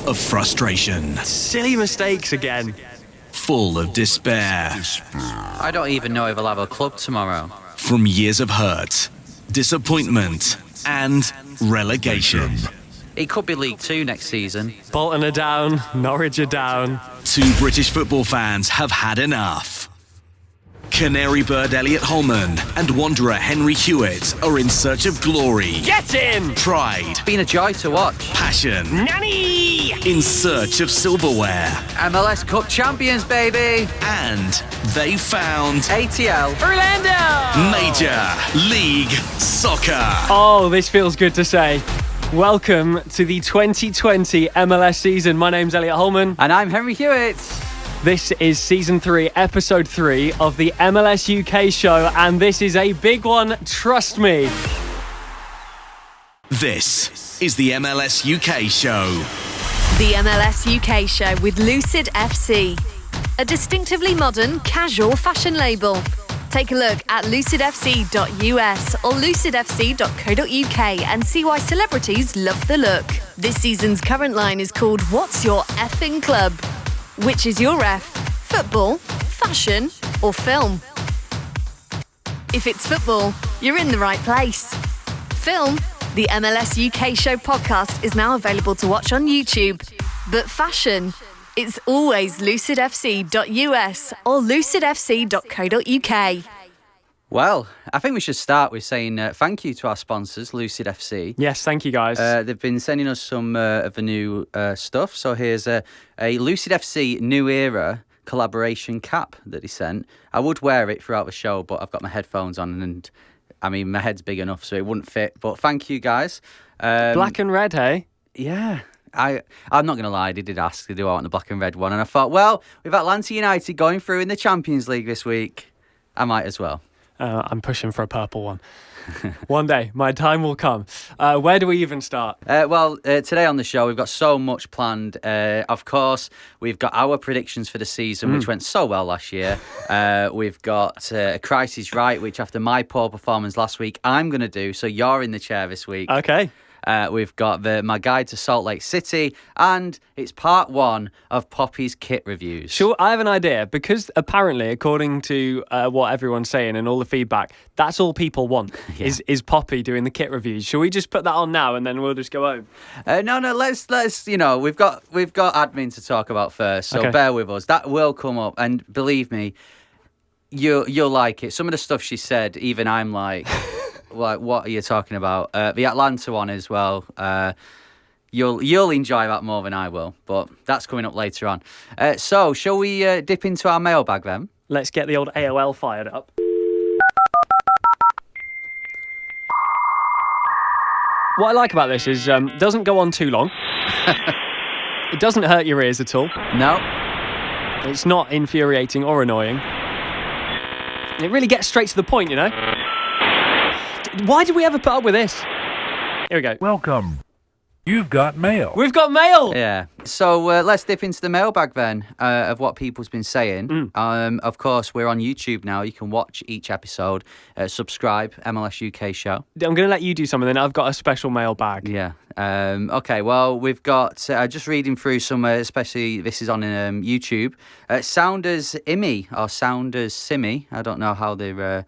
of frustration. Silly mistakes again. Full of despair. I don't even know if I'll have a club tomorrow. From years of hurt, disappointment, and relegation. It could be League Two next season. Bolton are down, Norwich are down. Two British football fans have had enough. Canary bird Elliot Holman and Wanderer Henry Hewitt are in search of glory. Get in! Pride. It's been a joy to watch. Passion. Nanny! In search of silverware. MLS Cup champions, baby! And they found ATL. Orlando! Major League Soccer. Oh, this feels good to say. Welcome to the 2020 MLS season. My name's Elliot Holman. And I'm Henry Hewitt. This is Season 3, Episode 3 of the MLS UK show, and this is a big one, trust me. This is the MLS UK show. The MLS UK show with Lucid FC, a distinctively modern, casual fashion label. Take a look at lucidfc.us or lucidfc.co.uk and see why celebrities love the look. This season's current line is called What's Your Effing Club? Which is your F? Football, fashion, or film? If it's football, you're in the right place. Film, the MLS UK show podcast is now available to watch on YouTube. But fashion, it's always lucidfc.us or lucidfc.co.uk. Well, I think we should start with saying thank you to our sponsors, Lucid FC. Yes, thank you guys. They've been sending us some of the new stuff. So here's a Lucid FC New Era collaboration cap that he sent. I would wear it throughout the show, but I've got my headphones on and I mean, my head's big enough so it wouldn't fit. But thank you guys. Black and red, hey? Yeah. I'm not going to lie, they did ask, do I want the black and red one? And I thought, well, with Atlanta United going through in the Champions League this week, I might as well. I'm pushing for a purple one. One day, my time will come. Where do we even start? Today on the show, we've got so much planned. Of course, we've got our predictions for the season, which went so well last year. We've got a Crisis Right, which after my poor performance last week, I'm going to do. So you're in the chair this week. Okay. We've got my guide to Salt Lake City, and it's part one of Poppy's kit reviews. Sure, I have an idea, because apparently, according to what everyone's saying and all the feedback, that's all people want, is Poppy doing the kit reviews. Shall we just put that on now and then we'll just go home? No, let's we've got admin to talk about first, so bear with us. That will come up, and believe me, you'll like it. Some of the stuff she said, even I'm like... Like, what are you talking about? The Atlanta one as well. You'll enjoy that more than I will, but that's coming up later on. So, shall we dip into our mailbag then? Let's get the old AOL fired up. What I like about this is it doesn't go on too long. It doesn't hurt your ears at all. No. It's not infuriating or annoying. It really gets straight to the point, you know? Why did we ever put up with this? Here we go. Welcome. You've got mail. We've got mail! Yeah. So let's dip into the mailbag then of what people's been saying. Of course, we're on YouTube now. You can watch each episode. Subscribe, MLS UK show. I'm going to let you do something, then I've got a special mailbag. Yeah. Okay, well, we've got, just reading through some, especially this is on YouTube, Sounders Imi, or Sounders Simi, I don't know how they're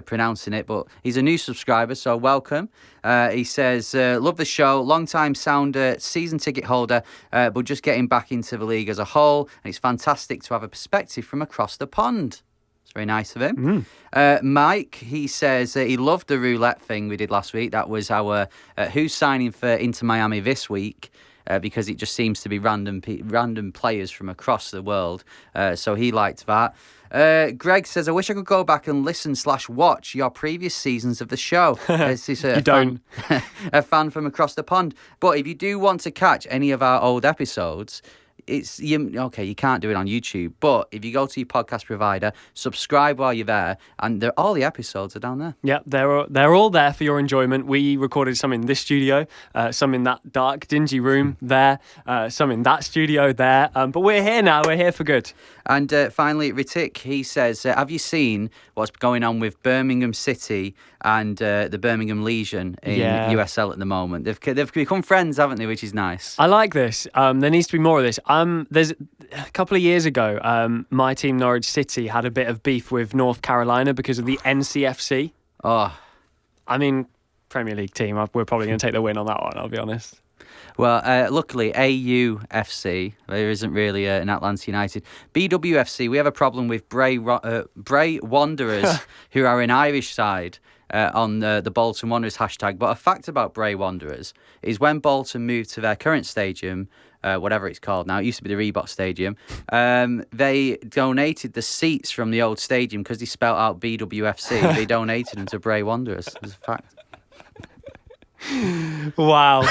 pronouncing it, but he's a new subscriber, so welcome. He says, love the show, long-time Sounder, season ticket holder, but just getting back into the league as a whole, and it's fantastic to have a perspective from across the pond. It's very nice of him. Mike, he says he loved the roulette thing we did last week. That was our who's signing for Inter Miami this week, because it just seems to be random players from across the world. So he liked that. Greg says, I wish I could go back and listen/watch your previous seasons of the show. You don't. A fan from across the pond. But if you do want to catch any of our old episodes, you can't do it on YouTube, but if you go to your podcast provider, subscribe while you're there, and all the episodes are down there. Yeah, they're all there for your enjoyment. We recorded some in this studio, some in that dark, dingy room there, some in that studio there. But we're here now. We're here for good. And finally, Ritik, he says, have you seen what's going on with Birmingham City and the Birmingham Legion in USL at the moment? They've become friends, haven't they? Which is nice. I like this. There needs to be more of this. There's a couple of years ago, my team, Norwich City, had a bit of beef with North Carolina because of the NCFC. Oh, I mean, Premier League team, we're probably going to take the win on that one, I'll be honest. Well, luckily, AUFC, there isn't really an Atlanta United. BWFC, we have a problem with Bray Wanderers, who are an Irish side on the Bolton Wanderers hashtag. But a fact about Bray Wanderers is when Bolton moved to their current stadium, whatever it's called now, it used to be the Reebok Stadium, they donated the seats from the old stadium because they spelt out BWFC. They donated them to Bray Wanderers. It's a fact. Wow.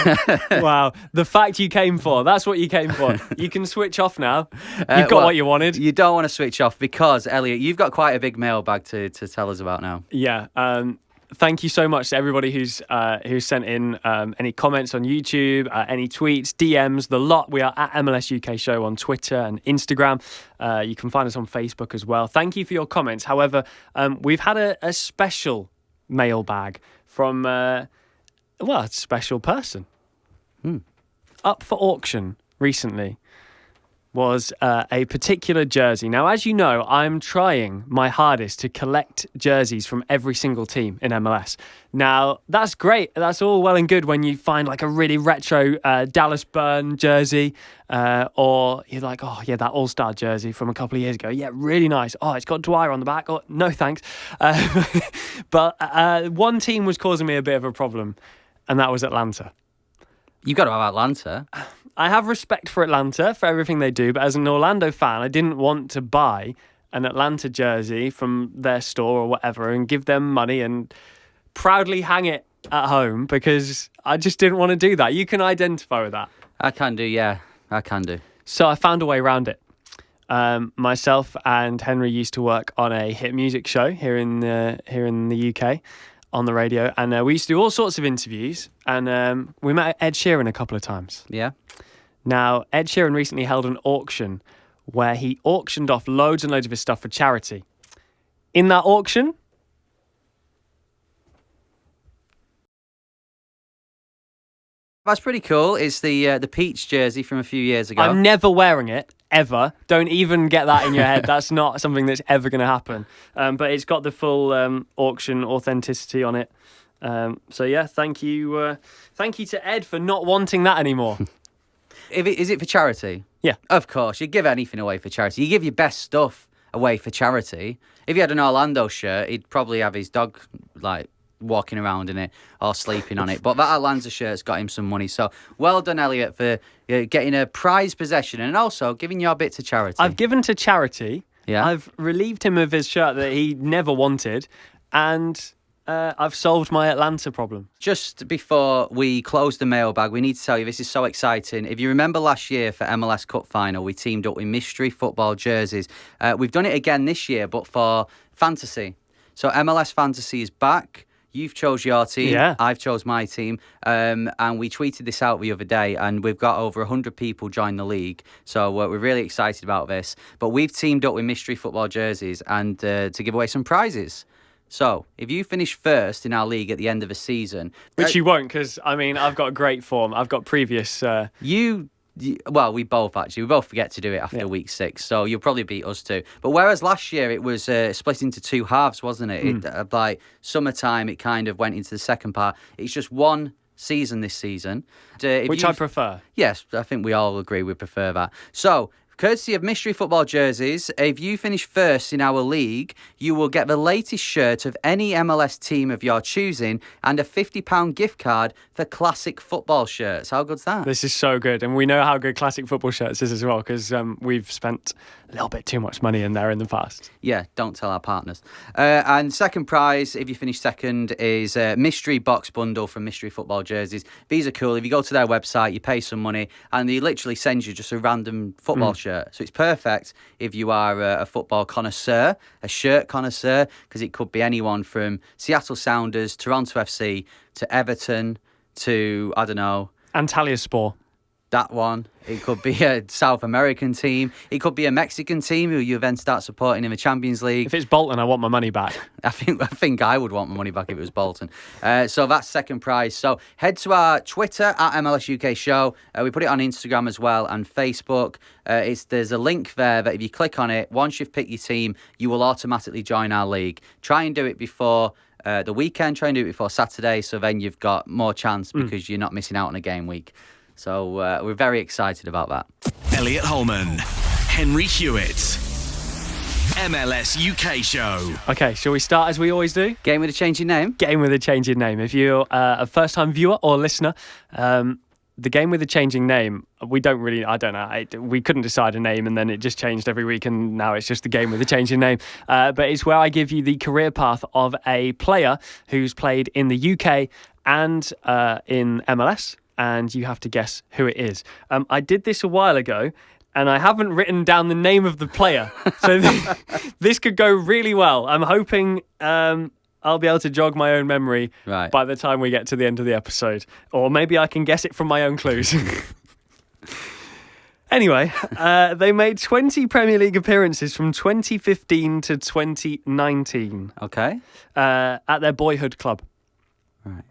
Wow. The fact you came for. That's what you came for. You can switch off now. You've got what you wanted. You don't want to switch off because, Elliot, you've got quite a big mailbag to tell us about now. Yeah. Thank you so much to everybody who's sent in any comments on YouTube, any tweets, DMs, the lot. We are at MLS UK Show on Twitter and Instagram. You can find us on Facebook as well. Thank you for your comments. However, we've had a special mailbag from... a special person. Up for auction recently was a particular jersey. Now, as you know, I'm trying my hardest to collect jerseys from every single team in MLS. Now, that's great. That's all well and good when you find like a really retro Dallas Burn jersey, or you're like, oh yeah, that All-Star jersey from a couple of years ago. Yeah, really nice. Oh, it's got Dwyer on the back. Oh, no thanks. But one team was causing me a bit of a problem, and that was Atlanta. You've got to have Atlanta. I have respect for Atlanta, for everything they do, but as an Orlando fan, I didn't want to buy an Atlanta jersey from their store or whatever and give them money and proudly hang it at home because I just didn't want to do that. You can identify with that. I can do, yeah. I can do. So I found a way around it. Myself and Henry used to work on a hit music show here in the UK. On the radio, and we used to do all sorts of interviews, and we met Ed Sheeran a couple of times. Yeah. Now, Ed Sheeran recently held an auction where he auctioned off loads and loads of his stuff for charity. In that auction, that's pretty cool. It's the Peach jersey from a few years ago. I'm never wearing it, ever. Don't even get that in your head. That's not something that's ever going to happen. But it's got the full auction authenticity on it. So yeah, thank you to Ed for not wanting that anymore. Is it for charity? Yeah. Of course, you give anything away for charity. You give your best stuff away for charity. If he had an Orlando shirt, he'd probably have his dog like walking around in it or sleeping on it. But that Atlanta shirt's got him some money. So well done, Elliot, for getting a prized possession and also giving your bit to charity. I've given to charity. Yeah. I've relieved him of his shirt that he never wanted, and I've solved my Atlanta problem. Just before we close the mailbag, we need to tell you this is so exciting. If you remember last year for MLS Cup Final, we teamed up with Mystery Football Jerseys. We've done it again this year, but for fantasy. So MLS Fantasy is back. You've chose your team. Yeah. I've chose my team. And we tweeted this out the other day, and we've got over 100 people join the league. So we're really excited about this. But we've teamed up with Mystery Football Jerseys and to give away some prizes. So if you finish first in our league at the end of the season... Which you won't, because, I mean, I've got great form. I've got previous... Well, we both forget to do it after week 6, so you'll probably beat us too. But whereas last year it was split into 2 halves, wasn't it? Like summertime, it kind of went into the second part. It's just one season this season. Which I prefer. Yes, I think we all agree we prefer that. So Courtesy of Mystery Football Jerseys, if you finish first in our league, you will get the latest shirt of any MLS team of your choosing and a £50 gift card for classic football shirts. How good's that? This is so good. And we know how good Classic Football Shirts is as well, because we've spent a little bit too much money in there in the past. Yeah, don't tell our partners. And second prize, if you finish second, is a mystery box bundle from Mystery Football Jerseys. These are cool. If you go to their website, you pay some money, and they literally send you just a random football shirt. So it's perfect if you are a football connoisseur, a shirt connoisseur, because it could be anyone from Seattle Sounders, Toronto FC, to Everton, to, I don't know, Antalyaspor. that one. It could be a South American team. It could be a Mexican team who you then start supporting in the Champions League. If it's Bolton, I want my money back. I think I would want my money back if it was Bolton. So that's second prize. So head to our Twitter at MLS UK Show. We put it on Instagram as well and Facebook. There's a link there that if you click on it, once you've picked your team, you will automatically join our league. Try and do it before the weekend. Try and do it before Saturday, so then you've got more chance because you're not missing out on a game week. So we're very excited about that. Elliot Holman, Henry Hewitt, MLS UK Show. Okay, shall we start as we always do? Game with a changing name? Game with a changing name. If you're a first-time viewer or listener, the game with a changing name, we don't really, I don't know, we couldn't decide a name and then it just changed every week and now it's just the game with a changing name. But it's where I give you the career path of a player who's played in the UK and in MLS, and you have to guess who it is. I did this a while ago, and I haven't written down the name of the player, so this could go really well. I'm hoping I'll be able to jog my own memory by the time we get to the end of the episode, or maybe I can guess it from my own clues. Anyway, they made 20 Premier League appearances from 2015 to 2019. Okay. At their boyhood club. Right.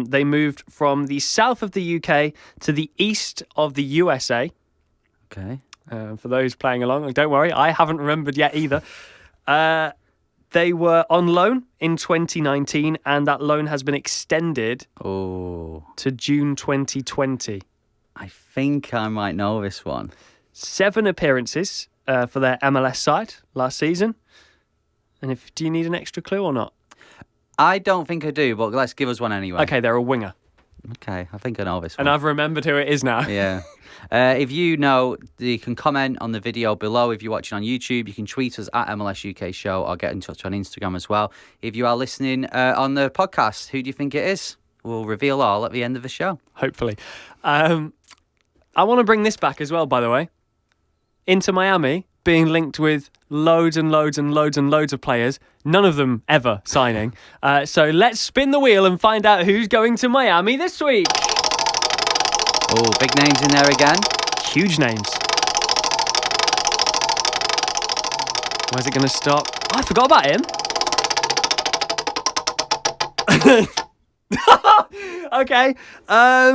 They moved from the south of the UK to the east of the USA. Okay. For those playing along, don't worry, I haven't remembered yet either. They were on loan in 2019, and that loan has been extended to June 2020. I think I might know this one. 7 appearances for their MLS side last season. And do you need an extra clue or not? I don't think I do, but let's give us one anyway. Okay, they're a winger. Okay, I think I know this one. And I've remembered who it is now. Yeah. If you know, you can comment on the video below. If you're watching on YouTube, you can tweet us at MLS UK Show or get in touch on Instagram as well. If you are listening on the podcast, who do you think it is? We'll reveal all at the end of the show. Hopefully. I want to bring this back as well, by the way. Inter Miami being linked with loads and loads and loads and loads of players, none of them ever signing. So let's spin the wheel and find out who's going to Miami this week. Oh, big names in there again. Huge names. Where's it going to stop? Oh, I forgot about him. Okay.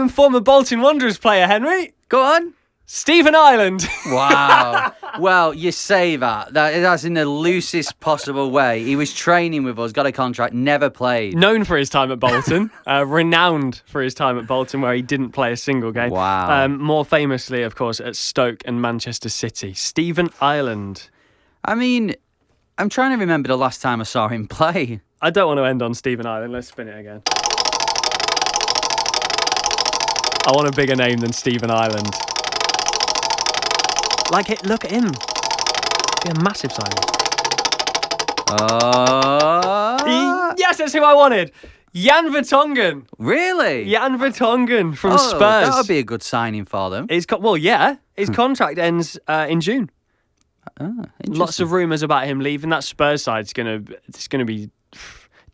Former Bolton Wanderers player, Henry. Go on. Stephen Ireland. Wow. Well, you say that's in the loosest possible way. He was training with us, got a contract, never played. Known for his time at Bolton, renowned for his time at Bolton, where he didn't play a single game. Wow. More famously, of course, at Stoke and Manchester City. Stephen Ireland. I mean, I'm trying to remember the last time I saw him play. I don't want to end on Stephen Ireland. Let's spin it again. I want a bigger name than Stephen Ireland. Look at him. Be a massive signing. Yes, that's who I wanted. Jan Vertonghen. Really? Jan Vertonghen from Spurs. That would be a good signing for them. His contract ends in June. Lots of rumours about him leaving. That Spurs side's gonna be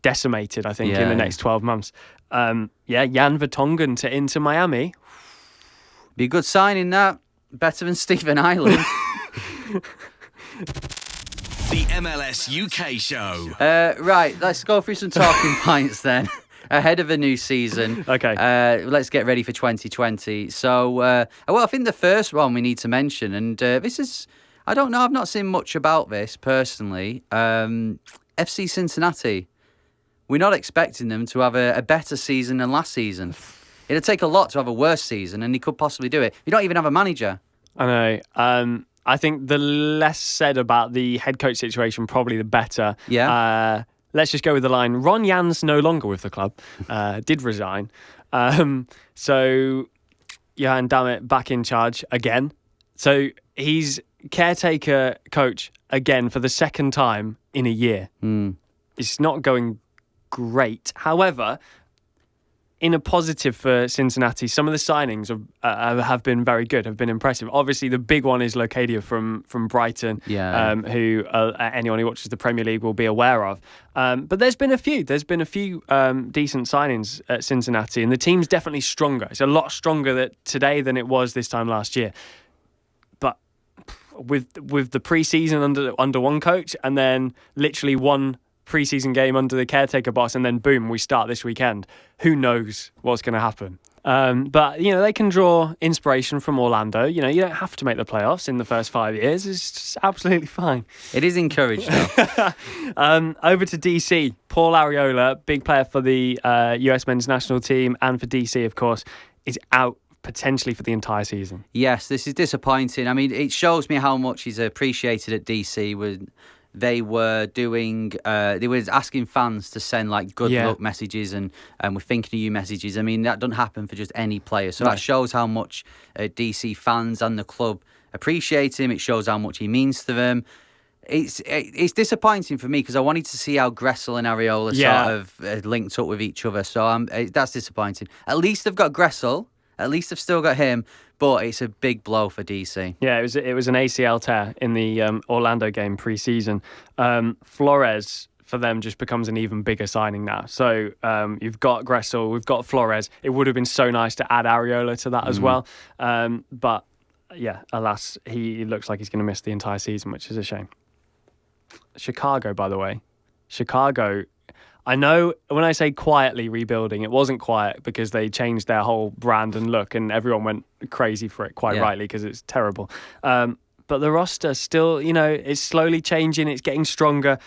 decimated, I think, in the next 12 months. Jan Vertonghen to Inter Miami. Be a good signing, that. Better than Stephen Ireland. The MLS UK Show. Right, let's go through some talking points then. Ahead of a new season. Okay. Let's get ready for 2020. So, I think the first one we need to mention, and this is, I don't know, I've not seen much about this personally. FC Cincinnati. We're not expecting them to have a better season than last season. It'd take a lot to have a worse season, and he could possibly do it. You don't even have a manager. I know. I think the less said about the head coach situation, probably the better. Yeah. Let's just go with the line. Ron Jan's no longer with the club, did resign. So Johan Dammit back in charge again. So he's caretaker coach again for the second time in a year. It's not going great. However, in a positive for Cincinnati, some of the signings have been very good, have been impressive. Obviously, the big one is Locadia from Brighton, who anyone who watches the Premier League will be aware of. But there's been a few. There's been a few decent signings at Cincinnati, and the team's definitely stronger. It's a lot stronger today than it was this time last year. But with the pre-season under one coach, and then literally one pre-season game under the caretaker boss, and then boom, we start this weekend. Who knows what's going to happen? But they can draw inspiration from Orlando. You don't have to make the playoffs in the first 5 years. It's just absolutely fine. It is encouraged, though. Over to DC. Paul Arriola, big player for the US men's national team and for DC, of course, is out potentially for the entire season. Yes, this is disappointing. I mean, it shows me how much he's appreciated at DC with. They were asking fans to send like good luck messages and we're thinking of you messages. I mean, that doesn't happen for just any player. So that shows how much DC fans and the club appreciate him. It shows how much he means to them. It's disappointing for me because I wanted to see how Gressel and Arriola sort of linked up with each other. So that's disappointing. At least they've got Gressel. At least they've still got him. But it's a big blow for DC. Yeah, it was an ACL tear in the Orlando game pre-season. Flores for them just becomes an even bigger signing now. So you've got Gressel, we've got Flores. It would have been so nice to add Arriola to that as well. But yeah, alas, he looks like he's going to miss the entire season, which is a shame. Chicago, by the way. I know when I say quietly rebuilding, it wasn't quiet because they changed their whole brand and look and everyone went crazy for it, quite rightly, because it's terrible. But the roster still, it's slowly changing. It's getting stronger.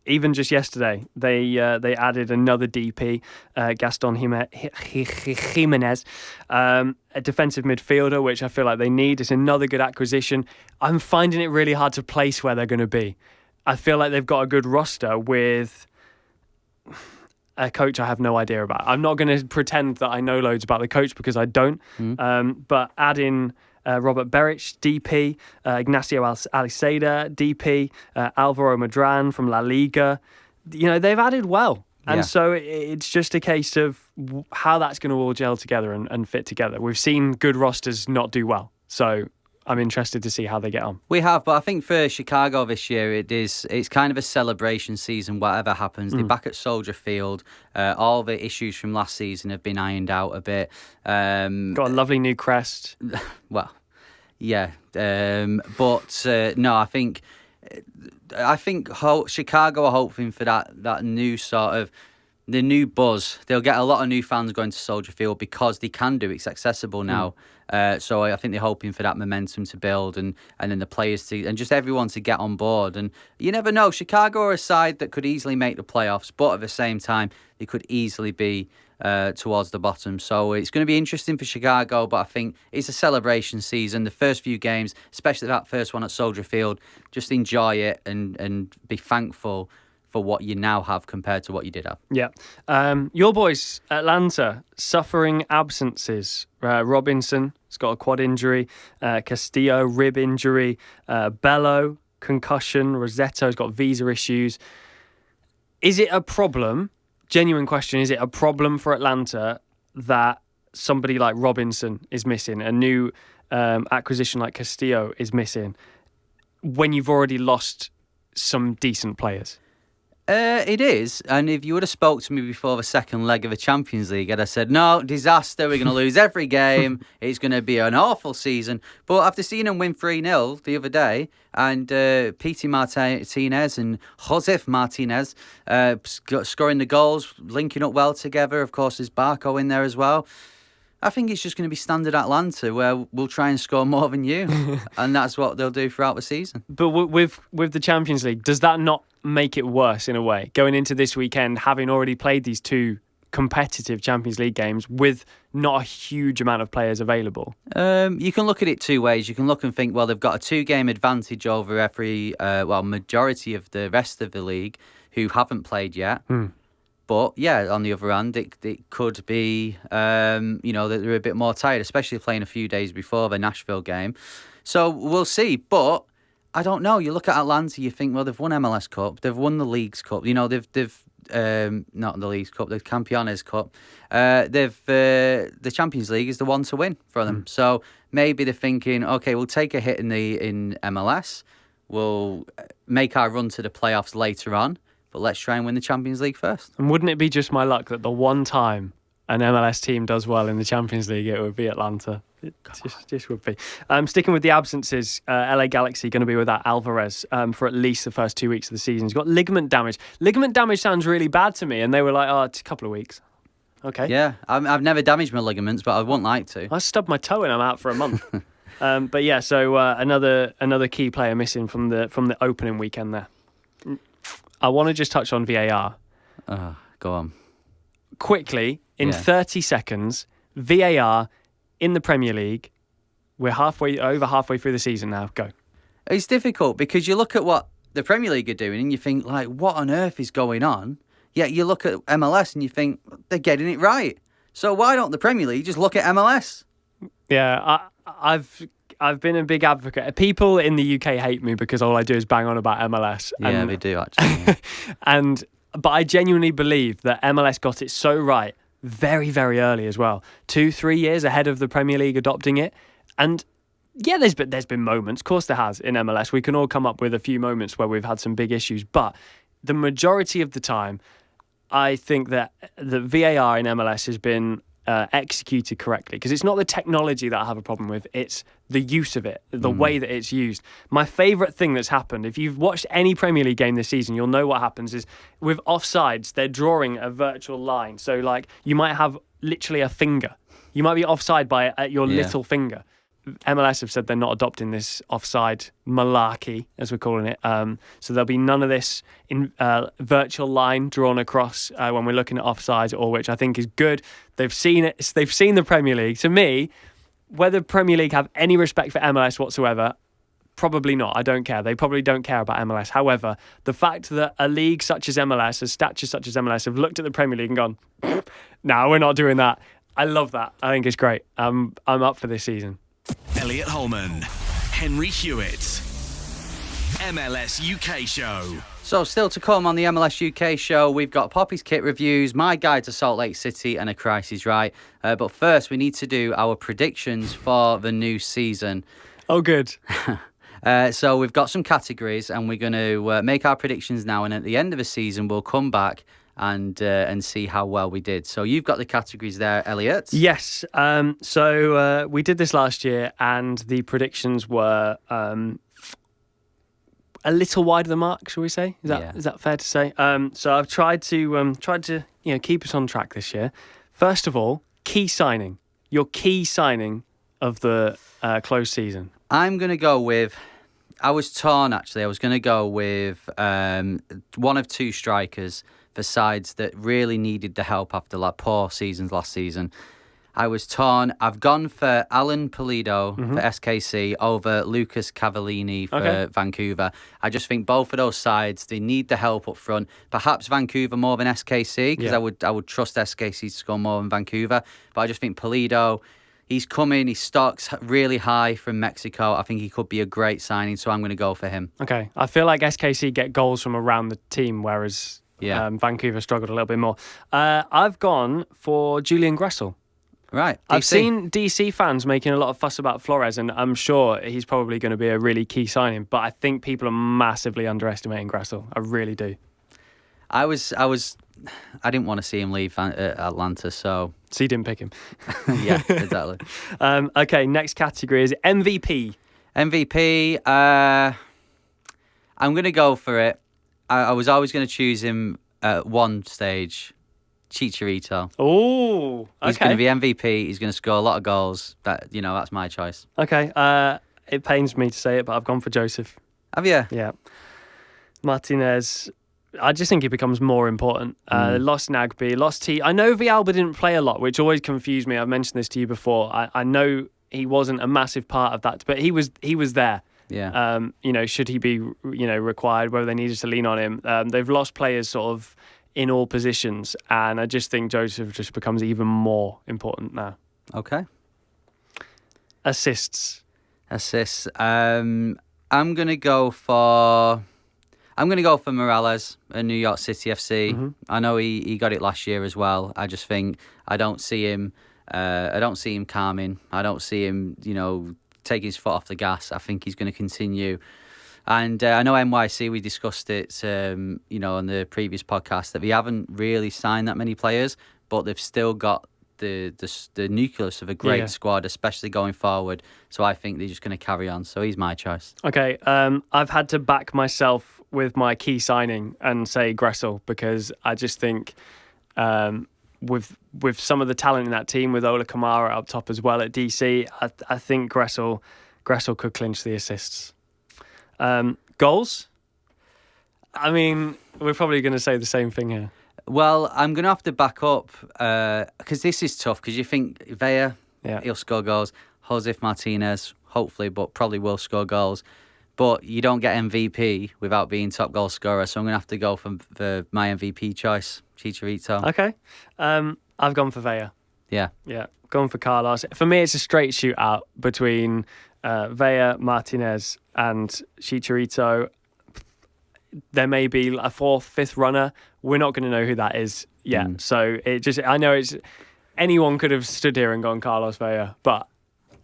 Even just yesterday, they added another DP, Gaston Jimenez, a defensive midfielder, which I feel like they need. It's another good acquisition. I'm finding it really hard to place where they're going to be. I feel like they've got a good roster with a coach I have no idea about. I'm not going to pretend that I know loads about the coach because I don't. But add in Robert Beric, DP, Ignacio Aliseda, DP, Alvaro Madran from La Liga. They've added well. And so it's just a case of how that's going to all gel together and fit together. We've seen good rosters not do well. So I'm interested to see how they get on. We have, but I think for Chicago this year, it's kind of a celebration season, whatever happens. They're back at Soldier Field. All the issues from last season have been ironed out a bit. Got a lovely new crest. Well, yeah. But no, I think Chicago are hoping for that new sort of the new buzz. They'll get a lot of new fans going to Soldier Field because they can do it. It's accessible now. So I think they're hoping for that momentum to build and then the players and just everyone to get on board. And you never know, Chicago are a side that could easily make the playoffs, but at the same time, they could easily be towards the bottom. So it's going to be interesting for Chicago, but I think it's a celebration season. The first few games, especially that first one at Soldier Field, just enjoy it and be thankful for what you now have compared to what you did have. Yeah. Your boys, Atlanta, suffering absences. Robinson has got a quad injury. Castillo, rib injury. Bello, concussion. Rosetto's got visa issues. Is it a problem? Genuine question. Is it a problem for Atlanta that somebody like Robinson is missing? A new acquisition like Castillo is missing when you've already lost some decent players? It is, and if you would have spoke to me before the second leg of the Champions League, I'd have said, no, disaster, we're going to lose every game, it's going to be an awful season. But after seeing them win 3-0 the other day, and Pity Martinez and Josef Martinez scoring the goals, linking up well together, of course there's Barco in there as well, I think it's just going to be standard Atlanta where we'll try and score more than you. And that's what they'll do throughout the season. But with the Champions League, does that not make it worse in a way? Going into this weekend, having already played these two competitive Champions League games with not a huge amount of players available? You can look at it two ways. You can look and think, well, they've got a 2-game advantage over majority of the rest of the league who haven't played yet. But yeah, on the other hand, it could be, that they're a bit more tired, especially playing a few days before the Nashville game. So we'll see. But I don't know. You look at Atlanta, you think, well, they've won MLS Cup, they've won the Leagues Cup. They've not the Leagues Cup, the Campeones Cup. The Champions League is the one to win for them. So maybe they're thinking, okay, we'll take a hit in MLS, we'll make our run to the playoffs later on, but let's try and win the Champions League first. And wouldn't it be just my luck that the one time an MLS team does well in the Champions League, it would be Atlanta? It just would be. Sticking with the absences, LA Galaxy going to be without Alvarez for at least the first 2 weeks of the season. He's got ligament damage. Ligament damage sounds really bad to me, and they were like, oh, it's a couple of weeks. Okay. Yeah, I've never damaged my ligaments, but I wouldn't like to. I stubbed my toe and I'm out for a month. But yeah, so another key player missing from the opening weekend there. I want to just touch on VAR. Go on. Quickly, in 30 seconds, VAR in the Premier League. We're over halfway through the season now. Go. It's difficult because you look at what the Premier League are doing and you think, like, what on earth is going on? Yet you look at MLS and you think, they're getting it right. So why don't the Premier League just look at MLS? Yeah, I've been a big advocate. People in the UK hate me because all I do is bang on about MLS. Yeah, they do actually. Yeah. But I genuinely believe that MLS got it so right very, very early as well. 2-3 years ahead of the Premier League adopting it. And yeah, there's been moments, of course there has, in MLS. We can all come up with a few moments where we've had some big issues. But the majority of the time, I think that the VAR in MLS has been executed correctly, because it's not the technology that I have a problem with, it's the use of it, the way that it's used. My favourite thing that's happened, if you've watched any Premier League game this season, you'll know what happens is with offsides, they're drawing a virtual line. So like you might have literally a finger. You might be offside by your little finger. MLS have said they're not adopting this offside malarkey, as we're calling it. So there'll be none of this virtual line drawn across when we're looking at offsides, or which I think is good. They've seen it. They've seen the Premier League. To me, whether Premier League have any respect for MLS whatsoever, probably not. I don't care. They probably don't care about MLS. However, the fact that a league such as MLS, a stature such as MLS, have looked at the Premier League and gone, no, we're not doing that. I love that. I think it's great. I'm up for this season. Elliot Holman, Henry Hewitt, MLS UK show. So still to come on the MLS UK show, we've got Poppy's kit reviews, my guide to Salt Lake City, and A Price Is Right. But first, we need to do our predictions for the new season. Oh, good. So we've got some categories, and we're going to make our predictions now. And at the end of the season, we'll come back and see how well we did. So you've got the categories there, Elliot. Yes. So we did this last year, and the predictions were a little wide of the mark, shall we say? Is that fair to say? So I've tried to keep us on track this year. First of all, key signing. Your key signing of the closed season. I'm going to go with. I was torn actually. I was going to go with one of two strikers for sides that really needed the help after poor seasons last season. I was torn. I've gone for Alan Pulido for SKC over Lucas Cavallini for Vancouver. I just think both of those sides, they need the help up front. Perhaps Vancouver more than SKC, because I would trust SKC to score more than Vancouver. But I just think Pulido, he's coming, his stock's really high from Mexico. I think he could be a great signing, so I'm going to go for him. Okay. I feel like SKC get goals from around the team, whereas Vancouver struggled a little bit more. I've gone for Julian Gressel. Right. DC. I've seen DC fans making a lot of fuss about Flores, and I'm sure he's probably going to be a really key signing, but I think people are massively underestimating Gressel. I really do. I didn't want to see him leave Atlanta, so... So you didn't pick him. Yeah, exactly. Okay, next category is MVP. MVP, I'm going to go for it. I was always going to choose him at one stage. Chicharito. Oh, okay. He's going to be MVP. He's going to score a lot of goals. That's my choice. Okay. It pains me to say it, but I've gone for Joseph. Have you? Yeah. Martinez I just think it becomes more important. Lost Nagby, lost T. I know Villalba didn't play a lot, which always confused me. I've mentioned this to you before. I know he wasn't a massive part of that, but he was there. Yeah. Should he be, required, whether they needed to lean on him. They've lost players sort of in all positions, and I just think Joseph just becomes even more important now. Okay. Assists. I'm gonna go for Morales at New York City FC. Mm-hmm. I know he got it last year as well. I just think I don't see him calming. I don't see him, taking his foot off the gas. I think he's going to continue. And I know NYC, we discussed it, on the previous podcast, that we haven't really signed that many players, but they've still got the nucleus of a great squad, especially going forward. So I think they're just going to carry on. So he's my choice. Okay, I've had to back myself with my key signing and say Gressel, because I just think with some of the talent in that team, with Ola Kamara up top as well at DC, I think Gressel could clinch the assists. Goals? I mean, we're probably going to say the same thing here. Well, I'm going to have to back up because this is tough, because you think Villa, he'll score goals. Josef Martinez, hopefully, but probably will score goals. But you don't get MVP without being top goal scorer, so I'm going to have to go for my MVP choice, Chicharito. Okay. I've gone for Villa. Yeah. Yeah, gone for Carlos. For me, it's a straight shootout between Villa, Martinez and Chicharito. There may be a fourth, fifth runner. We're not going to know who that is yet. So I know anyone could have stood here and gone Carlos Vela, but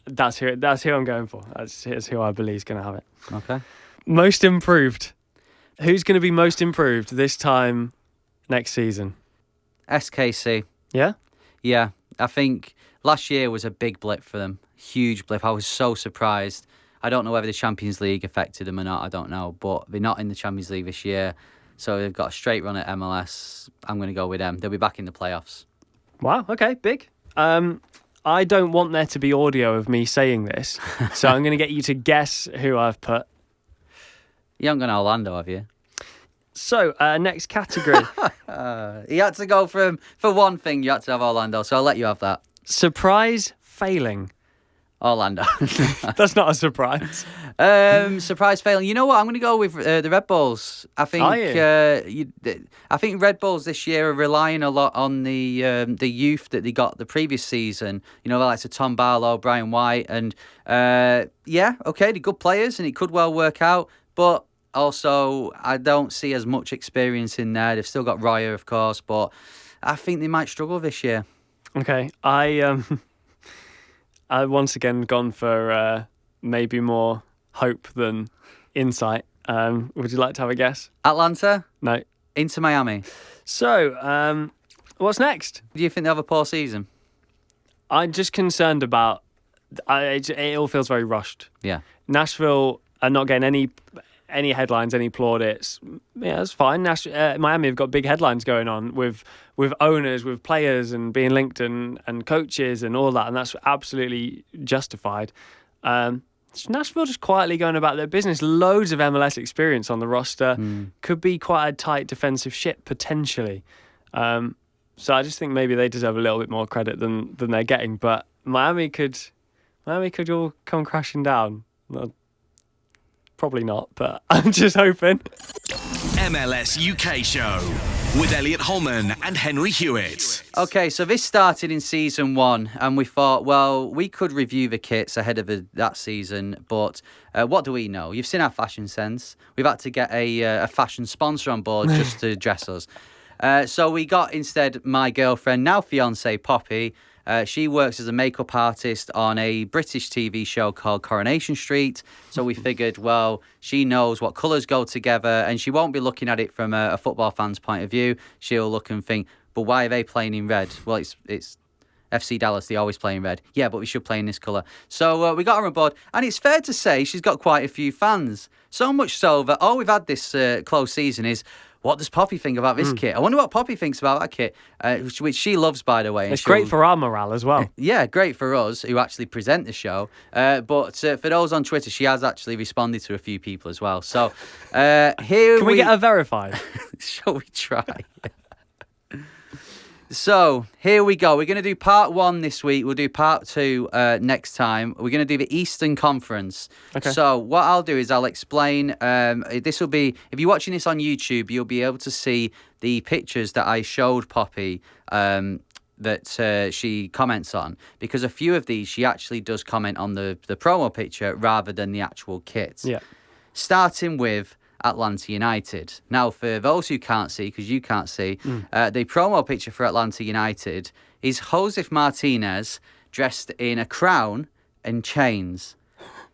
that's who I'm going for. That's who I believe is going to have it. Okay. Most improved. Who's going to be most improved this time next season? SKC. Yeah? Yeah. I think last year was a big blip for them. Huge blip. I was so surprised. I don't know whether the Champions League affected them or not. I don't know. But they're not in the Champions League this year. So they've got a straight run at MLS. I'm going to go with them. They'll be back in the playoffs. Wow. Okay. Big. I don't want there to be audio of me saying this. So I'm going to get you to guess who I've put. You haven't gone Orlando, have you? So, next category. You had to go for one thing. You had to have Orlando. So I'll let you have that. Surprise failing. Orlando. That's not a surprise. Surprise failing. You know what? I'm going to go with the Red Bulls. I think. I think Red Bulls this year are relying a lot on the youth that they got the previous season. You know, like Tom Barlow, Brian White, and they're good players, and it could well work out. But also, I don't see as much experience in there. They've still got Royer, of course, but I think they might struggle this year. Okay, I once again gone for maybe more hope than insight. Would you like to have a guess? Atlanta? No. Inter Miami. So, what's next? Do you think they have a poor season? I'm just concerned about... it all feels very rushed. Yeah. Nashville are not getting any headlines, any plaudits. Yeah, that's fine. Miami have got big headlines going on with owners, with players, and being linked and coaches and all that, and that's absolutely justified. Nashville just quietly going about their business. Loads of MLS experience on the roster. Could be quite a tight defensive ship potentially. So I just think maybe they deserve a little bit more credit than they're getting. But Miami could all come crashing down. Well, probably not, but I'm just hoping. MLS UK Show with Elliot Holman and Henry Hewitt. Okay, so this started in season 1, and we thought, well, we could review the kits ahead of that season, but what do we know? You've seen our fashion sense. We've had to get a fashion sponsor on board just to dress us. So we got instead my girlfriend, now fiancée, Poppy. She works as a makeup artist on a British TV show called Coronation Street. So we figured, well, she knows what colours go together, and she won't be looking at it from a football fan's point of view. She'll look and think, but why are they playing in red? Well, it's FC Dallas, they always play in red. Yeah, but we should play in this colour. So we got her on board, and it's fair to say she's got quite a few fans. So much so that all we've had this close season is what does Poppy think about this kit? I wonder what Poppy thinks about that kit, which she loves, by the way. and It's great she'll- for our morale as well. Yeah, great for us who actually present the show. But for those on Twitter, she has actually responded to a few people as well. So here Can we get her verified? Shall we try? So here we go. We're going to do part 1 this week. We'll do part 2 next time. We're going to do the Eastern Conference. Okay. So what I'll do is I'll explain. This will be, if you're watching this on YouTube, you'll be able to see the pictures that I showed Poppy that she comments on. Because a few of these, she actually does comment on the promo picture rather than the actual kit. Yeah. Starting with Atlanta United. Now, for those who can't see, because you can't see, the promo picture for Atlanta United is Josef Martinez dressed in a crown and chains.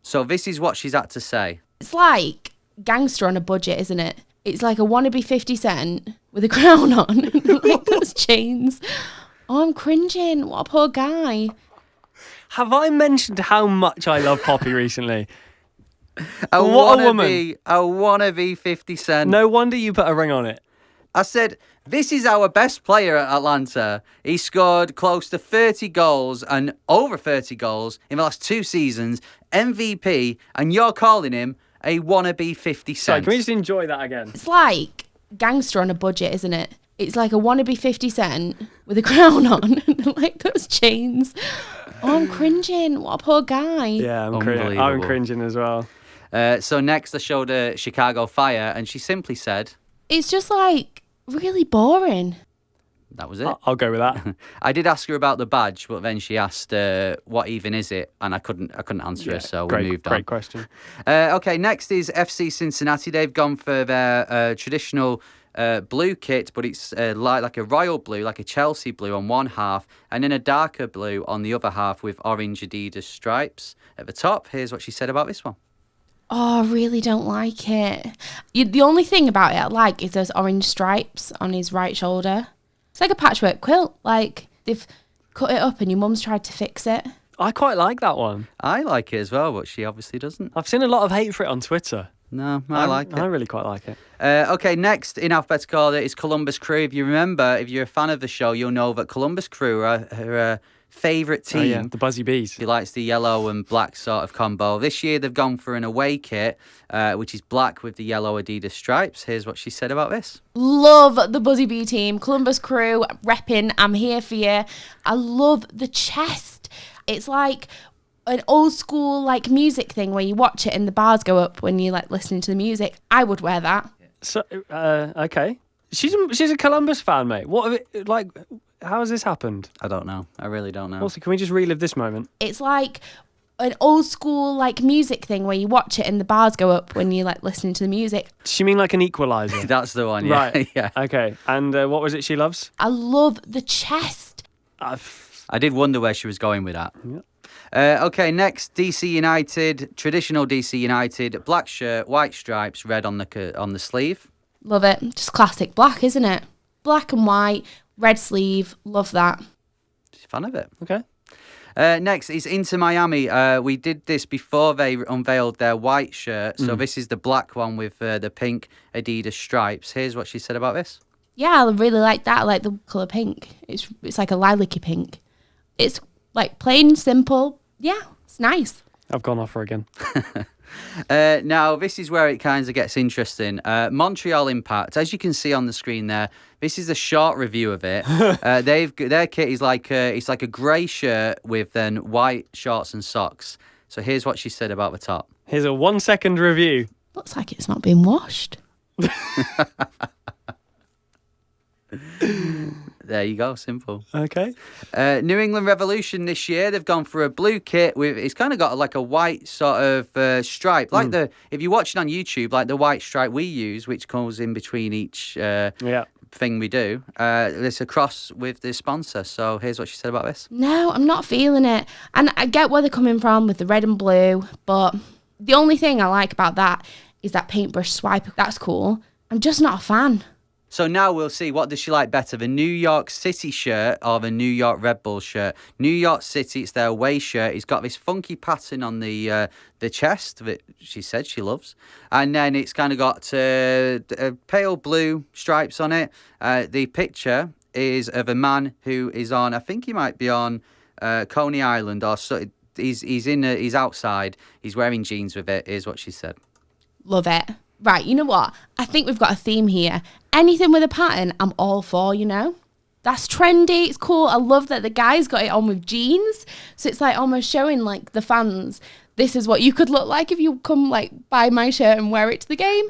So this is what she's had to say. It's like Gangster on a budget, isn't it? It's like a wannabe 50 Cent with a crown on, like those chains. Oh, I'm cringing. What a poor guy. Have I mentioned how much I love Poppy recently? What a woman. A wannabe 50 Cent. No wonder you put a ring on it. I said, this is our best player at Atlanta. He scored close to 30 goals and over 30 goals in the last 2 seasons, MVP, and you're calling him a wannabe 50 Sorry, Cent. can we just enjoy that again? It's like Gangster on a budget, isn't it? It's like a wannabe 50 Cent with a crown on, like those chains. Oh, I'm cringing. What a poor guy. Yeah, I'm Unbelievable. cringing as well. So next I showed her Chicago Fire, and she simply said, It's just like really boring. that was it. I'll go with that. I did ask her about the badge, but then she asked, what even is it? And I couldn't answer her, so we moved on. Great question. Okay, next is FC Cincinnati. They've gone for their traditional blue kit, but it's like a royal blue, like a Chelsea blue on one half, and then a darker blue on the other half with orange Adidas stripes at the top. Here's what she said about this one. Oh, I really don't like it. The only thing about it I like is those orange stripes on his right shoulder. It's like a patchwork quilt. Like they've cut it up and your mum's tried to fix it. I quite like that one. I like it as well, but she obviously doesn't. I've seen a lot of hate for it on Twitter. No, I like it. I really quite like it. Okay, next in alphabetical order is Columbus Crew. If you remember, if you're a fan of the show, you'll know that Columbus Crew are her favourite team. Oh, yeah, the Buzzy Bees. She likes the yellow and black sort of combo. This year they've gone for an away kit, which is black with the yellow Adidas stripes. Here's what she said about this. Love the Buzzy Bee team. Columbus Crew, repping, I'm here for you. I love the chest. It's like an old school like music thing where you watch it and the bars go up when you're like listening to the music. I would wear that. So, okay. She's a Columbus fan, mate. What have it, like, how has this happened? I don't know. I really don't know. Also, can we just relive this moment? It's like an old school like music thing where you watch it and the bars go up when you're like listening to the music. Does she mean like an equalizer? That's the one, yeah. Right. yeah. Okay. And what was it she loves? I love the chest. I did wonder where she was going with that. Yeah. Okay, next, DC United, traditional DC United, black shirt, white stripes, red on the sleeve. Love it. Just classic black, isn't it? Black and white, red sleeve. Love that. She's a fan of it. Okay. Next is Inter Miami. We did this before they unveiled their white shirt. So this is the black one with the pink Adidas stripes. Here's what she said about this. Yeah, I really like that. I like the colour pink. It's like a lilac-y pink. It's like plain and simple. Yeah, it's nice. I've gone off her again. Now, this is where it kind of gets interesting. Montreal Impact, as you can see on the screen there, this is a short review of it. Their kit is like it's like a grey shirt with then white shorts and socks. So here's what she said about the top. Here's a 1 second review. Looks like it's not been washed. There you go, simple. Okay. New England Revolution this year, they've gone for a blue kit with, it's kind of got like a white sort of stripe. Like if you're watching on YouTube, like the white stripe we use, which comes in between each thing we do, it's a cross with the sponsor. So here's what she said about this. No, I'm not feeling it. And I get where they're coming from with the red and blue, but the only thing I like about that is that paintbrush swipe. That's cool. I'm just not a fan. So now we'll see, what does she like better, the New York City shirt or the New York Red Bull shirt? New York City, it's their away shirt. It's got this funky pattern on the chest that she said she loves. And then it's kind of got pale blue stripes on it. The picture is of a man who is on, I think he might be on Coney Island or so. He's outside. He's wearing jeans with it, is what she said. Love it. Right, you know what? I think we've got a theme here. Anything with a pattern, I'm all for, you know? That's trendy, it's cool. I love that the guy's got it on with jeans. So it's like almost showing like the fans, this is what you could look like if you come like buy my shirt and wear it to the game.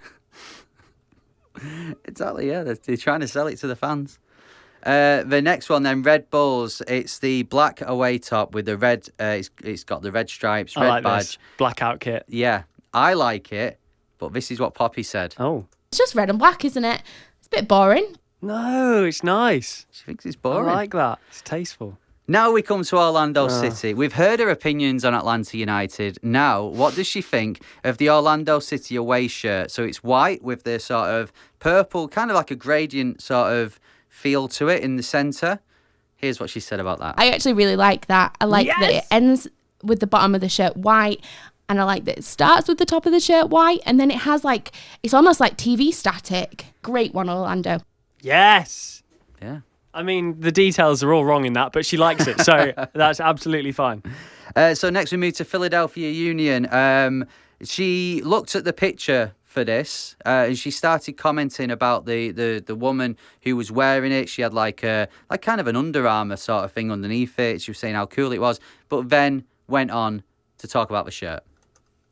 Exactly, yeah. They're trying to sell it to the fans. The next one then, Red Bulls. It's the black away top with the red, it's got the red stripes, red badge. This blackout kit. Yeah, I like it. But this is what Poppy said. Oh. It's just red and black, isn't it? It's a bit boring. No, it's nice. She thinks it's boring. I like that. It's tasteful. Now we come to Orlando City. We've heard her opinions on Atlanta United. Now, what does she think of the Orlando City away shirt? So it's white with the sort of purple, kind of like a gradient sort of feel to it in the centre. Here's what she said about that. I actually really like that. I like that it ends with the bottom of the shirt white. And I like that it starts with the top of the shirt white, and then it has like, it's almost like TV static. Great one, Orlando. Yes. Yeah. I mean, the details are all wrong in that, but she likes it, so that's absolutely fine. So next we move to Philadelphia Union. She looked at the picture for this, and she started commenting about the woman who was wearing it. She had like kind of an Under Armour sort of thing underneath it. She was saying how cool it was, but then went on to talk about the shirt.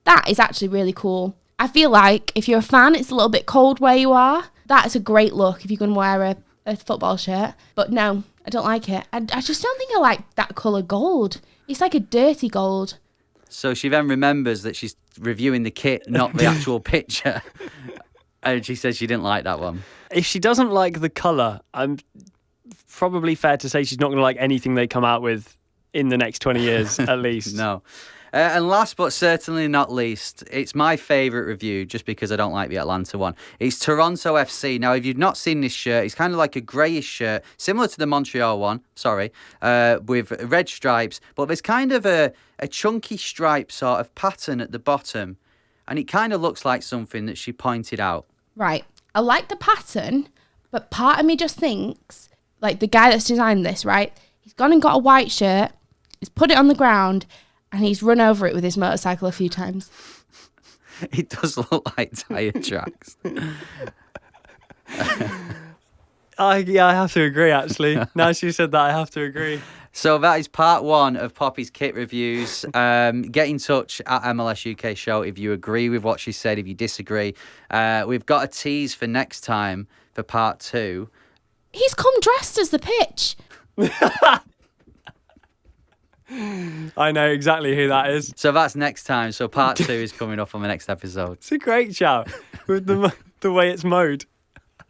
That is actually really cool. I feel like if you're a fan, it's a little bit cold where you are. That's a great look if you're going to wear a football shirt. But no, I don't like it. I just don't think I like that colour gold. It's like a dirty gold. So she then remembers that she's reviewing the kit, not the actual picture. And she says she didn't like that one. If she doesn't like the colour, I'm probably fair to say she's not going to like anything they come out with in the next 20 years, at least. No. And last but certainly not least, it's my favourite review just because I don't like the Atlanta one. It's Toronto FC. Now, if you've not seen this shirt, it's kind of like a greyish shirt, similar to the Montreal one, with red stripes, but there's kind of a chunky stripe sort of pattern at the bottom, and it kind of looks like something that she pointed out. Right. I like the pattern, but part of me just thinks, like the guy that's designed this, right? He's gone and got a white shirt, he's put it on the ground, and he's run over it with his motorcycle a few times. It does look like tyre tracks. I have to agree, actually. Now she said that, I have to agree. So that is part one of Poppy's kit reviews. Get in touch at MLS UK Show if you agree with what she said, if you disagree. We've got a tease for next time for part two. He's come dressed as the pitch. I know exactly who that is. So that's next time. So part two is coming up on the next episode. It's a great shout with the way it's mowed.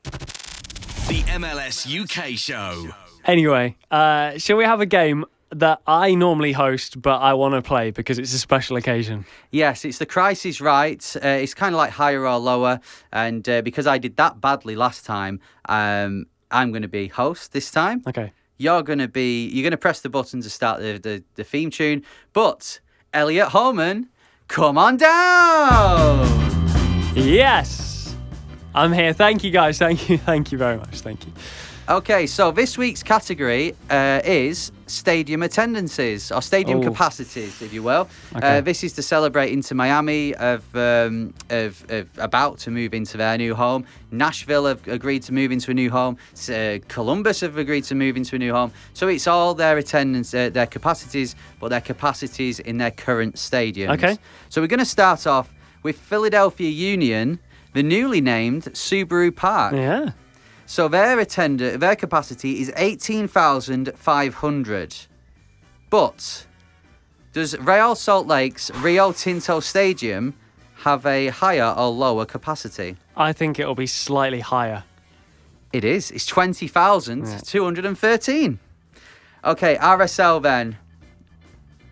The MLS UK Show. Anyway, shall we have a game that I normally host, but I want to play because it's a special occasion? Yes, it's the Price is Right. It's kind of like higher or lower. And because I did that badly last time, I'm going to be host this time. Okay. You're going to press the button to start the theme tune. But, Elliot Holman, come on down! Yes! I'm here. Thank you, guys. Thank you very much. Thank you. Okay, so this week's category is stadium attendances, or stadium capacities, if you will. Okay. This is to celebrate Inter Miami of about to move into their new home. Nashville have agreed to move into a new home. Columbus have agreed to move into a new home. So it's all their attendance, their capacities, but their capacities in their current stadiums. Okay. So we're going to start off with Philadelphia Union, the newly named Subaru Park. Yeah. So their capacity is 18,500. But does Real Salt Lake's Rio Tinto Stadium have a higher or lower capacity? I think it'll be slightly higher. It is. It's 20,213. Okay, RSL then.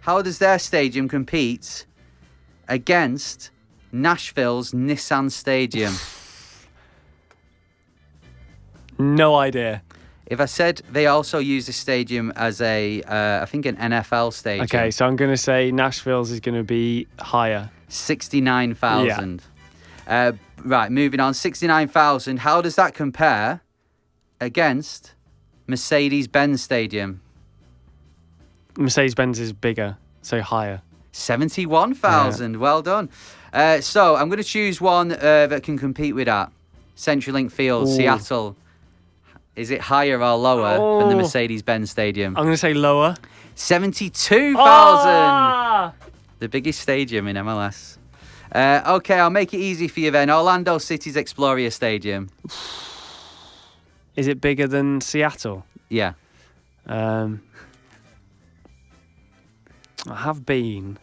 How does their stadium compete against Nashville's Nissan Stadium? No idea. If I said they also use the stadium as I think an NFL stadium. Okay, so I'm going to say Nashville's is going to be higher. 69,000. Right, moving on. 69,000. How does that compare against Mercedes-Benz Stadium? Mercedes-Benz is bigger, so higher. 71,000. Well done. So I'm going to choose one that can compete with that. CenturyLink Field, Ooh. Seattle. Is it higher or lower than the Oh. Mercedes-Benz Stadium? I'm going to say lower. 72,000. Ah! The biggest stadium in MLS. Okay, I'll make it easy for you then. Orlando City's Exploria Stadium. Is it bigger than Seattle? Yeah. I have been.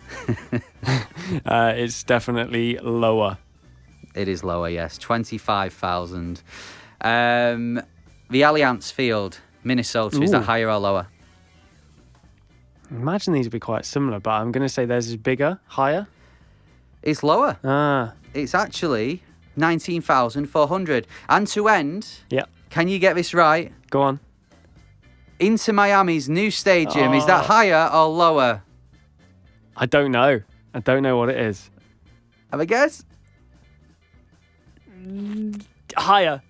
It's definitely lower. It is lower, yes. 25,000. The Allianz Field, Minnesota, is that Ooh. higher or lower? I imagine these would be quite similar, but I'm going to say theirs is bigger, higher. It's lower. Ah, It's actually 19,400. And to end, yeah. can you get this right? Go on. Inter Miami's new stadium, is that higher or lower? I don't know. I don't know what it is. Have a guess? Higher.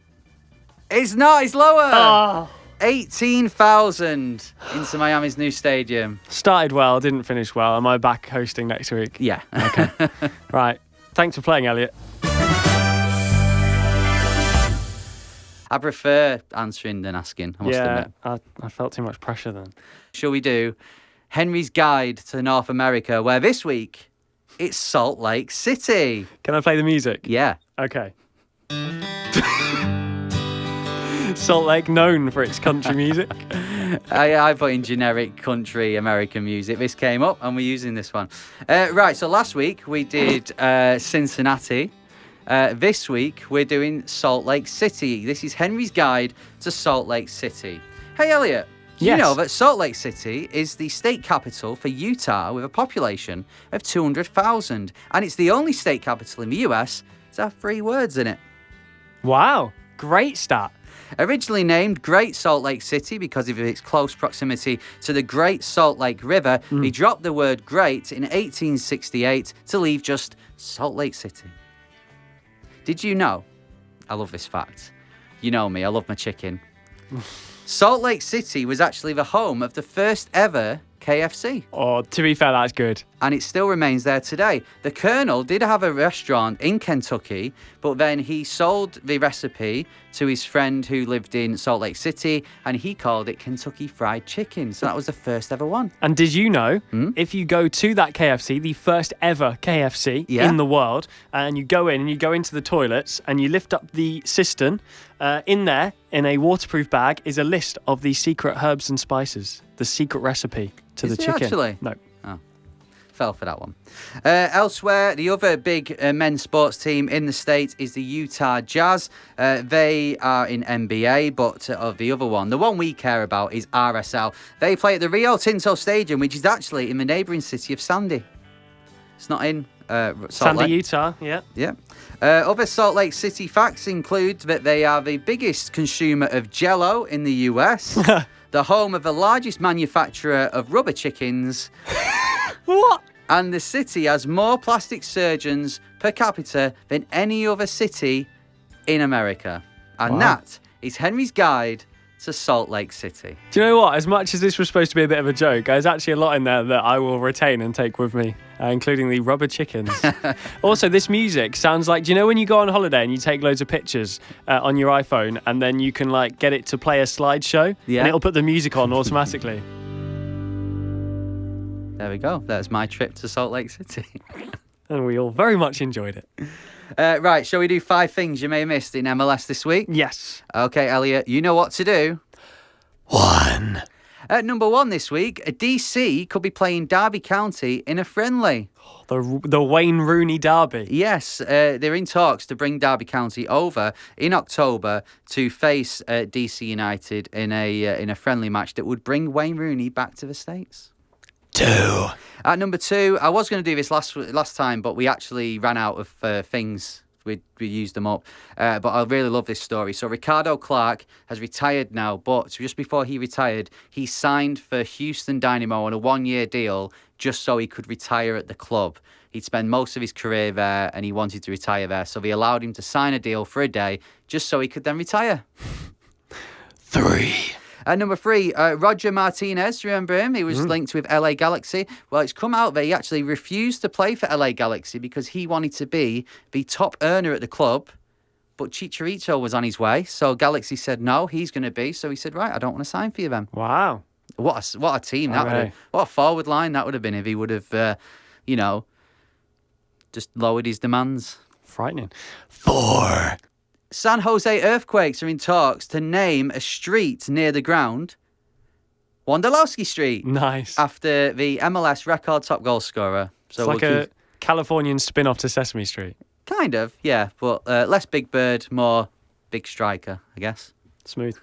It's not, it's lower. Oh. 18,000 into Miami's new stadium. Started well, didn't finish well. Am I back hosting next week? Yeah. Right. Thanks for playing, Elliot. I prefer answering than asking, I must admit. I felt too much pressure then. Shall we do Henry's Guide to North America, where this week it's Salt Lake City? Can I play the music? Yeah. Okay. Salt Lake, known for its country music. I put in generic country American music. This came up and we're using this one. Right, so last week we did Cincinnati. This week we're doing Salt Lake City. This is Henry's Guide to Salt Lake City. Hey, Elliot. You Yes. know that Salt Lake City is the state capital for Utah with a population of 200,000. And it's the only state capital in the US to have 3 words in it. Wow. Great stat. Originally named Great Salt Lake City because of its close proximity to the Great Salt Lake River, they dropped the word great in 1868 to leave just Salt Lake City. Did you know? I love this fact. You know me, I love my chicken. Salt Lake City was actually the home of the first ever KFC. Oh, to be fair, that's good. And it still remains there today. The Colonel did have a restaurant in Kentucky, but then he sold the recipe to his friend who lived in Salt Lake City, and he called it Kentucky Fried Chicken. So that was the first ever one. And did you know, if you go to that KFC, the first ever KFC Yeah. in the world, and you go in and you go into the toilets and you lift up the cistern, in there, in a waterproof bag, is a list of the secret herbs and spices, the secret recipe to Is the it chicken. actually? No. Fell for that one. Elsewhere, the other big men's sports team in the state is the Utah Jazz. They are in NBA, but the other one, the one we care about, is RSL. They play at the Rio Tinto Stadium, which is actually in the neighbouring city of Sandy. It's not in Salt Sandy, Lake. Utah, yeah. Yeah. Other Salt Lake City facts include that they are the biggest consumer of Jell-O in the US, the home of the largest manufacturer of rubber chickens. What? And the city has more plastic surgeons per capita than any other city in America. And Wow. that is Henry's Guide to Salt Lake City. Do you know what? As much as this was supposed to be a bit of a joke, there's actually a lot in there that I will retain and take with me, including the rubber chickens. Also, this music sounds like, do you know when you go on holiday and you take loads of pictures on your iPhone and then you can like get it to play a slideshow Yeah. and it'll put the music on automatically? There we go. That's my trip to Salt Lake City. And we all very much enjoyed it. Right, shall we do 5 things you may have missed in MLS this week? Yes. Okay, Elliot, you know what to do. 1. At number 1 this week, DC could be playing Derby County in a friendly. The Wayne Rooney derby. Yes, they're in talks to bring Derby County over in October to face DC United in a friendly match that would bring Wayne Rooney back to the States. 2. At number 2, I was going to do this last time, but we actually ran out of things we used them up. But I really love this story. So Ricardo Clark has retired now, but just before he retired, he signed for Houston Dynamo on a 1-year deal just so he could retire at the club. He'd spent most of his career there and he wanted to retire there. So they allowed him to sign a deal for a day just so he could then retire. 3. Number 3, Roger Martinez. Remember him? He was linked with LA Galaxy. Well, it's come out that he actually refused to play for LA Galaxy because he wanted to be the top earner at the club. But Chicharito was on his way. So Galaxy said, no, he's going to be. So he said, right, I don't want to sign for you then. Wow. What a team that would have. What a forward line that would have been if he would have, just lowered his demands. Frightening. 4. San Jose Earthquakes are in talks to name a street near the ground Wondolowski Street. Nice. After the MLS record top goal scorer. So It's like a Californian spin-off to Sesame Street. Kind of, yeah. But less Big Bird, more Big Striker, I guess. Smooth.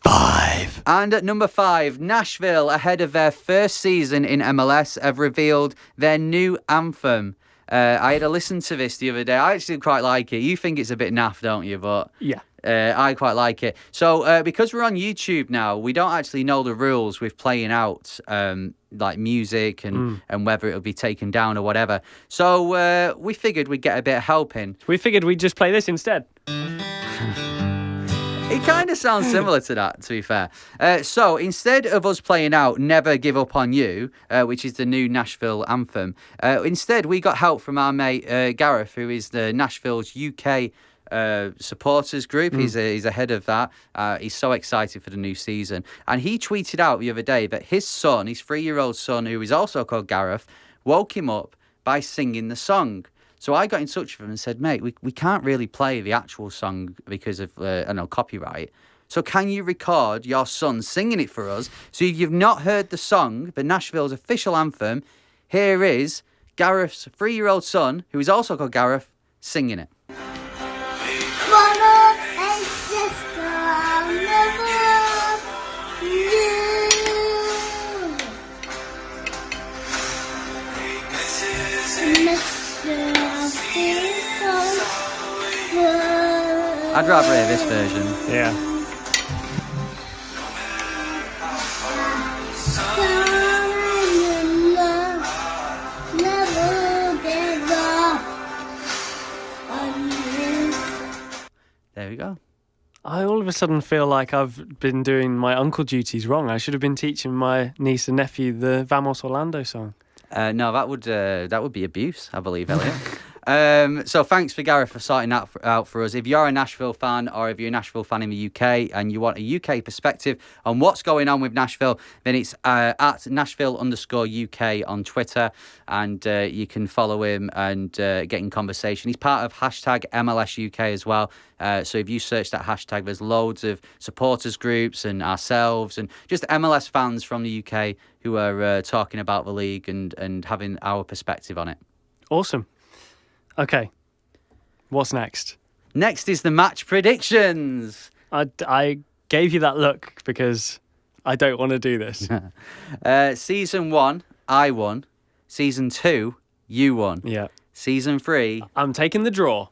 5. And at number 5, Nashville, ahead of their first season in MLS, have revealed their new anthem. I had a listen to this the other day. I actually quite like it. You think it's a bit naff, don't you? But Yeah. I quite like it. So because we're on YouTube now, we don't actually know the rules with playing out like music and whether it'll be taken down or whatever. So we figured we'd get a bit of help in. We figured we'd just play this instead. It kind of sounds similar to that, to be fair. So instead of us playing out Never Give Up On You, which is the new Nashville anthem, instead we got help from our mate Gareth, who is the Nashville's UK supporters group. He's ahead of that. He's so excited for the new season. And he tweeted out the other day that his son, his 3-year-old son, who is also called Gareth, woke him up by singing the song. So I got in touch with him and said, mate, we can't really play the actual song because of, copyright. So can you record your son singing it for us? So if you've not heard the song, the Nashville's official anthem, here is Gareth's 3-year-old son, who is also called Gareth, singing it. Brother and sister, I'll never I'd rather hear this version. Yeah. There we go. I all of a sudden feel like I've been doing my uncle duties wrong. I should have been teaching my niece and nephew the Vamos Orlando song. No, that would be abuse, I believe, Elliot. So thanks for Gareth for sorting that out for us. If you're a Nashville fan or if you're a Nashville fan in the UK and you want a UK perspective on what's going on with Nashville, then it's at Nashville_UK on Twitter, and you can follow him and get in conversation. He's part of hashtag MLS UK as well. So if you search that hashtag, there's loads of supporters groups and ourselves and just MLS fans from the UK who are talking about the league and having our perspective on it. Awesome. Okay. What's next? Next is the match predictions. I gave you that look because I don't want to do this. Season 1, I won. Season 2, you won. Yeah. Season 3... I'm taking the draw.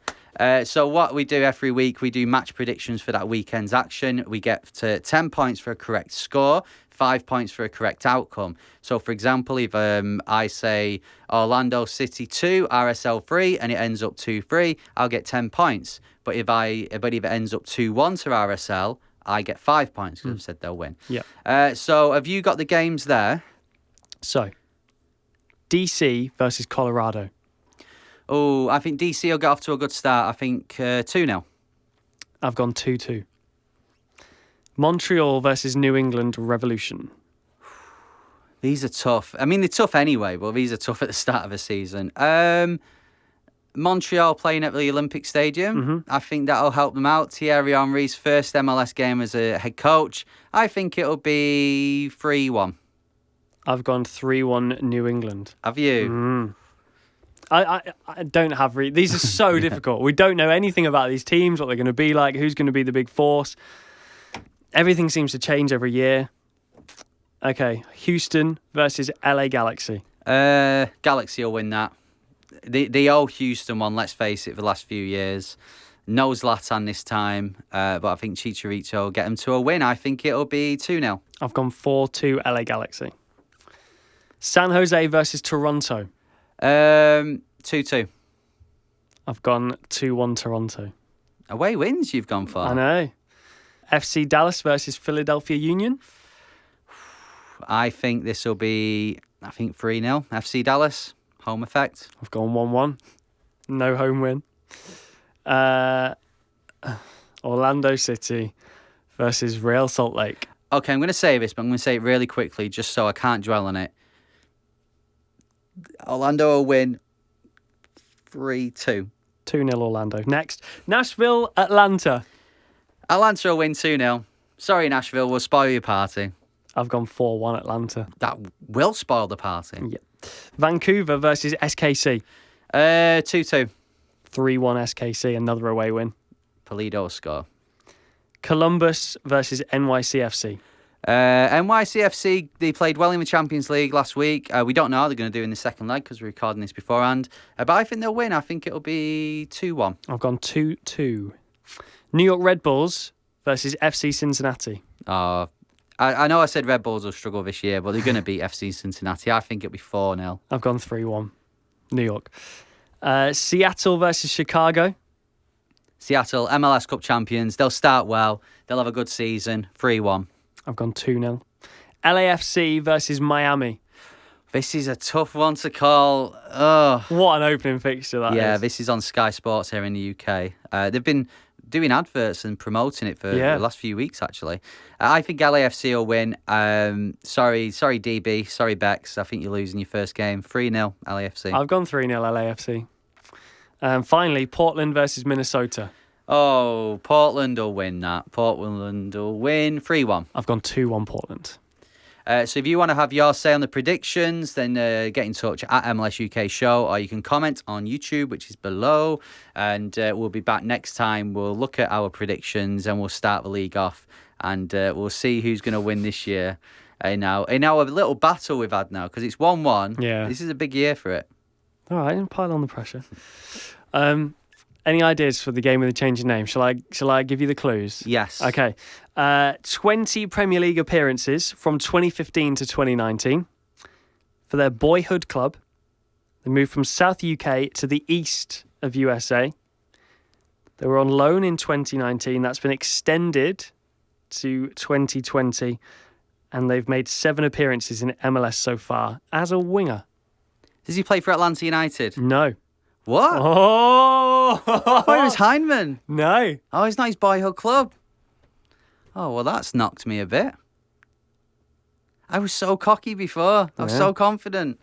So what we do every week, we do match predictions for that weekend's action. We get to 10 points for a correct score, 5 points for a correct outcome. So, for example, if I say Orlando City 2, RSL 3, and it ends up 2-3, I'll get 10 points. But if it ends up 2-1 to RSL, I get 5 points because I've said they'll win. Yeah. So have you got the games there? So, DC versus Colorado. Oh, I think DC will get off to a good start. I think 2-0. I've gone 2-2. Montreal versus New England Revolution. These are tough. I mean, they're tough anyway, but these are tough at the start of the season. Montreal playing at the Olympic Stadium. Mm-hmm. I think that'll help them out. Thierry Henry's first MLS game as a head coach. I think it'll be 3-1. I've gone 3-1 New England. Have you? I don't have... These are so difficult. We don't know anything about these teams, what they're going to be like, who's going to be the big force. Everything seems to change every year. Okay, Houston versus LA Galaxy. Galaxy will win that. the old Houston one, let's face it, for the last few years. No Zlatan this time, but I think Chicharito will get them to a win. I think it'll be 2-0. I've gone 4-2 LA Galaxy. San Jose versus Toronto. 2-2. I've gone 2-1 Toronto. Away wins you've gone for. I know. FC Dallas versus Philadelphia Union. I think this will be, 3-0. FC Dallas, home effect. I've gone 1-1. No home win. Orlando City versus Real Salt Lake. Okay, I'm going to say this, but I'm going to say it really quickly just so I can't dwell on it. Orlando will win 3-2. 2-0 Orlando. Next, Nashville, Atlanta. Atlanta will win 2-0. Sorry, Nashville, we'll spoil your party. I've gone 4-1 Atlanta. That will spoil the party. Yep. Vancouver versus SKC. 2-2. 3-1 SKC, another away win. Pulido will score. Columbus versus NYCFC. NYCFC, they played well in the Champions League last week. We don't know how they're going to do in the second leg because we're recording this beforehand. But I think they'll win. I think it'll be 2-1. I've gone 2-2. New York Red Bulls versus FC Cincinnati. I know I said Red Bulls will struggle this year, but they're going to beat FC Cincinnati. I think it'll be 4-0. I've gone 3-1. New York. Seattle versus Chicago. Seattle, MLS Cup champions. They'll start well. They'll have a good season. 3-1. I've gone 2-0. LAFC versus Miami. This is a tough one to call. Oh, What an opening fixture that is. yeah, this is on Sky Sports here in the UK. They've been doing adverts and promoting it for the last few weeks, actually. I think LAFC will win. Sorry, DB. Sorry, Bex. I think you're losing your first game. 3-0 LAFC. I've gone 3-0 LAFC. Finally, Portland versus Minnesota. Oh, Portland will win that. Portland will win 3-1. I've gone 2-1 Portland. So if you want to have your say on the predictions, then get in touch at MLS UK Show, or you can comment on YouTube, which is below. And we'll be back next time. We'll look at our predictions and we'll start the league off. And we'll see who's going to win this year in our little battle we've had now, because it's 1-1. Yeah. This is a big year for it. All right, pile on the pressure. Any ideas for the game with a change of name? Shall I give you the clues? Yes. Okay. 20 Premier League appearances from 2015 to 2019 for their boyhood club. They moved from South UK to the east of USA. They were on loan in 2019. That's been extended to 2020. And they've made 7 appearances in MLS so far as a winger. Does he play for Atlanta United? No. What? Oh! I thought it was Heinemann. No. Oh, he's not his boyhood club. Oh, well, that's knocked me a bit. I was so cocky before. I was so confident.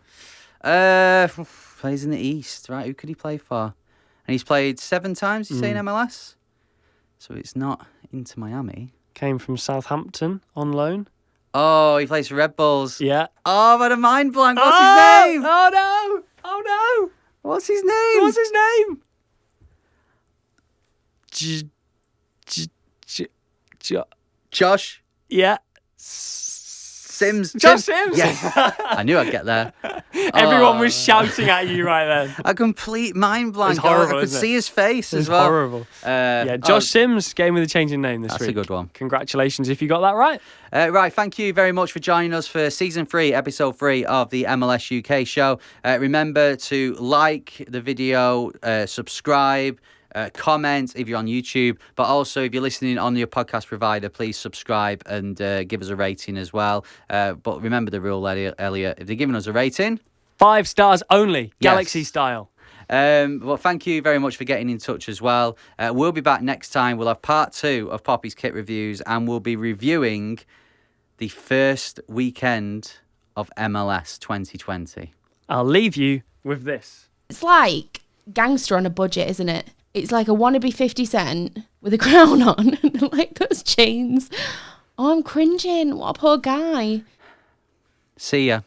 Plays in the East, right? Who could he play for? And he's played 7 times, you say, in MLS? So it's not Inter Miami. Came from Southampton on loan. Oh, he plays for Red Bulls. Yeah. Oh, I've had a mind blank. What's his name? Oh, no. Oh, no. What's his name? What's his name? Josh Yeah. Sims. Josh Sims. Yes. I knew I'd get there. Everyone was shouting at you right then. A complete mind blank. It's horrible, I could isn't it? see his face It's as well. horrible. Yeah, Josh Sims, game with a change in name this That's week. a good one. Congratulations if you got that right. Right, thank you very much for joining us for Season 3, Episode 3 of the MLS UK show. Remember to like the video, subscribe, comment if you're on YouTube, but also if you're listening on your podcast provider, please subscribe and give us a rating as well. But remember the rule, Elliot, if they're giving us a rating... 5 stars only, Yes. Galaxy style. Well, thank you very much for getting in touch as well. We'll be back next time. We'll have part 2 of Poppy's Kit Reviews, and we'll be reviewing the first weekend of MLS 2020. I'll leave you with this. It's like Gangster on a budget, isn't it? It's like a wannabe 50 Cent with a crown on and like those chains. Oh, I'm cringing. What a poor guy. See ya.